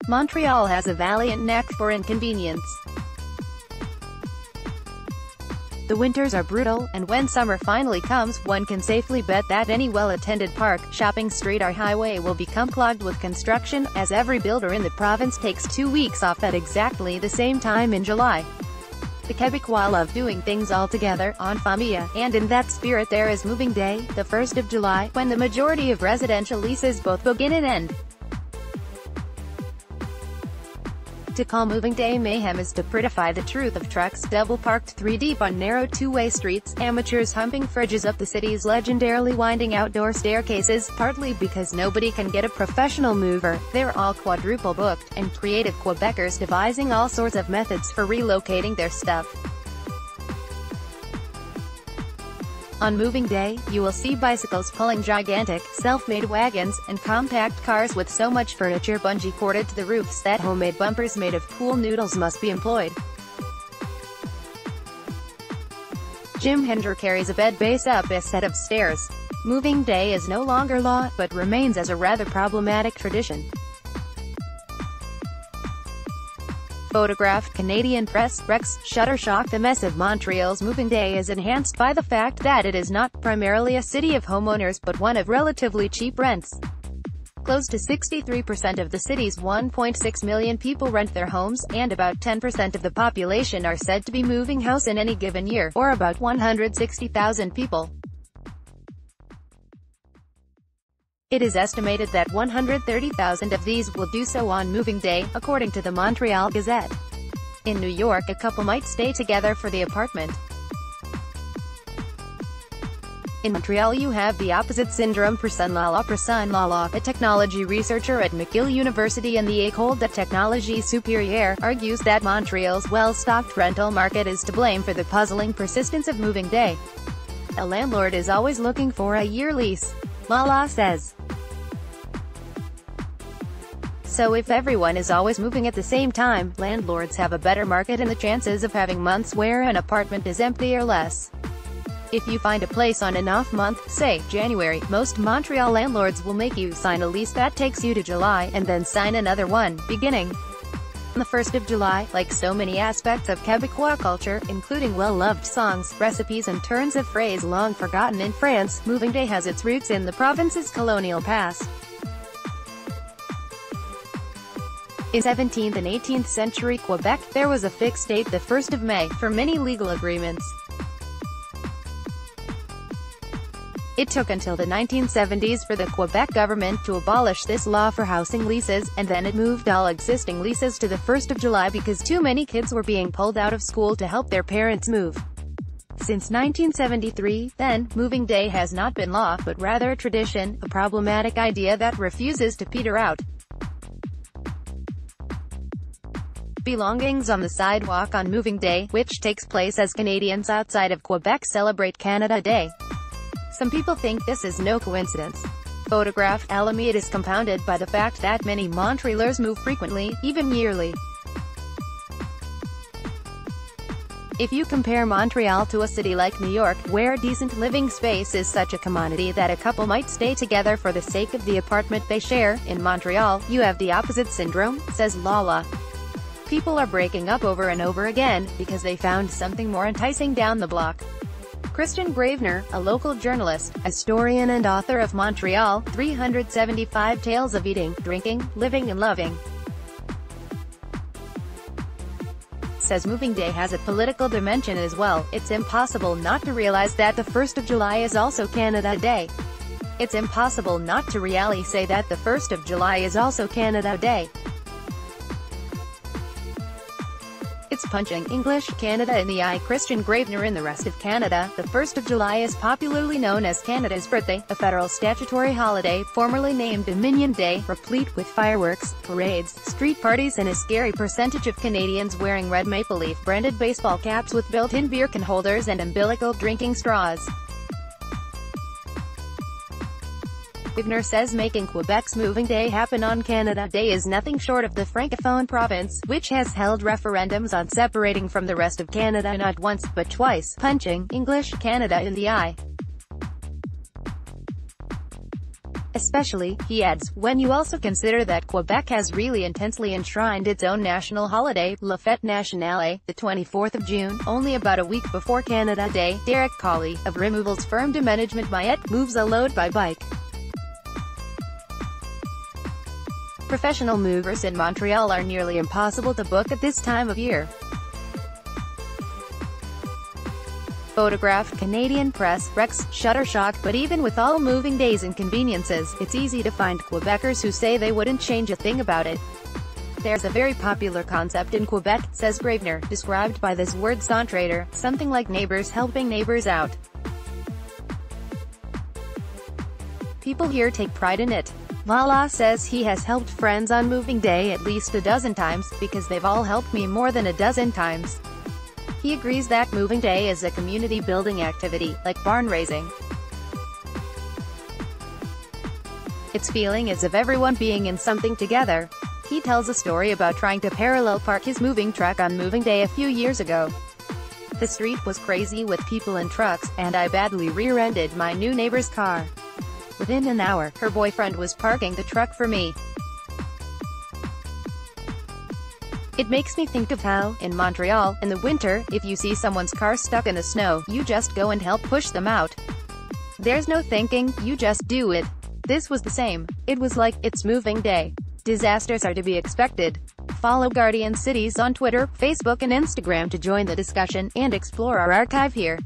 Montreal has a valiant knack for inconvenience. The winters are brutal, and when summer finally comes, one can safely bet that any well-attended park, shopping street or highway will become clogged with construction, as every builder in the province takes 2 weeks off at exactly the same time in July. The Quebecois love doing things all together, en famille, and in that spirit there is Moving Day, the 1st of July, when the majority of residential leases both begin and end. To call Moving Day mayhem is to prettify the truth of trucks double-parked 3 deep on narrow two-way streets, amateurs humping fridges up the city's legendarily winding outdoor staircases, partly because nobody can get a professional mover, they're all quadruple booked, and creative Quebecers devising all sorts of methods for relocating their stuff. On Moving Day, you will see bicycles pulling gigantic, self-made wagons, and compact cars with so much furniture bungee corded to the roofs that homemade bumpers made of pool noodles must be employed. Jim Hendra carries a bed base up a set of stairs. Moving Day is no longer law, but remains as a rather problematic tradition. Photographed Canadian Press, Rex, Shutterstock. The mess of Montreal's Moving Day is enhanced by the fact that it is not primarily a city of homeowners but one of relatively cheap rents. Close to 63% of the city's 1.6 million people rent their homes, and about 10% of the population are said to be moving house in any given year, or about 160,000 people. It is estimated that 130,000 of these will do so on Moving Day, according to the Montreal Gazette. In New York, a couple might stay together for the apartment. In Montreal you have the opposite syndrome. Prasun Lala, a technology researcher at McGill University and the École de Technologie Supérieure, argues that Montreal's well-stocked rental market is to blame for the puzzling persistence of Moving Day. A landlord is always looking for a year lease, Lala says. So if everyone is always moving at the same time, landlords have a better market and the chances of having months where an apartment is empty are less. If you find a place on an off month, say, January, most Montreal landlords will make you sign a lease that takes you to July, and then sign another one, beginning on the 1st of July. Like so many aspects of Quebecois culture, including well-loved songs, recipes and turns of phrase long forgotten in France, Moving Day has its roots in the province's colonial past. In 17th and 18th century Quebec, there was a fixed date, the 1st of May, for many legal agreements. It took until the 1970s for the Quebec government to abolish this law for housing leases, and then it moved all existing leases to the 1st of July because too many kids were being pulled out of school to help their parents move. Since 1973, then, Moving Day has not been law, but rather a tradition, a problematic idea that refuses to peter out. Belongings on the sidewalk on Moving Day, which takes place as Canadians outside of Quebec celebrate Canada Day. Some people think this is no coincidence. Photographed Alameda is compounded by the fact that many Montrealers move frequently, even yearly. If you compare Montreal to a city like New York, where decent living space is such a commodity that a couple might stay together for the sake of the apartment they share, in Montreal, you have the opposite syndrome, says Lala. People are breaking up over and over again, because they found something more enticing down the block. Christian Gravener, a local journalist, historian and author of Montreal, 375 Tales of Eating, Drinking, Living and Loving, says Moving Day has a political dimension as well. It's impossible not to realize that the 1st of July is also Canada Day. It's impossible not to really say that the 1st of July is also Canada Day. It's punching English Canada in the eye. Christian Gravener. In the rest of Canada, the 1st of July is popularly known as Canada's birthday, a federal statutory holiday, formerly named Dominion Day, replete with fireworks, parades, street parties and a scary percentage of Canadians wearing red maple leaf branded baseball caps with built-in beer can holders and umbilical drinking straws. Gravener says making Quebec's Moving Day happen on Canada Day is nothing short of the Francophone province, which has held referendums on separating from the rest of Canada not once, but twice, punching English Canada in the eye. Especially, he adds, when you also consider that Quebec has really intensely enshrined its own national holiday, La Fête Nationale, the 24th of June, only about a week before Canada Day. Derek Colley, of removals firm de management Mayette, moves a load by bike. Professional movers in Montreal are nearly impossible to book at this time of year. Photographed Canadian Press, Rex, Shutterstock, but even with all moving days inconveniences, it's easy to find Quebecers who say they wouldn't change a thing about it. There's a very popular concept in Quebec, says Gravener, described by this word centrator, something like neighbors helping neighbors out. People here take pride in it. Lala says he has helped friends on moving day at least a dozen times, because they've all helped me more than a dozen times. He agrees that moving day is a community-building activity, like barn raising. It's feeling as if everyone being in something together. He tells a story about trying to parallel park his moving truck on moving day a few years ago. The street was crazy with people and trucks, and I badly rear-ended my new neighbor's car. Within an hour, her boyfriend was parking the truck for me. It makes me think of how, in Montreal, in the winter, if you see someone's car stuck in the snow, you just go and help push them out. There's no thinking, you just do it. This was the same. It was like, it's moving day. Disasters are to be expected. Follow Guardian Cities on Twitter, Facebook and Instagram to join the discussion, and explore our archive here.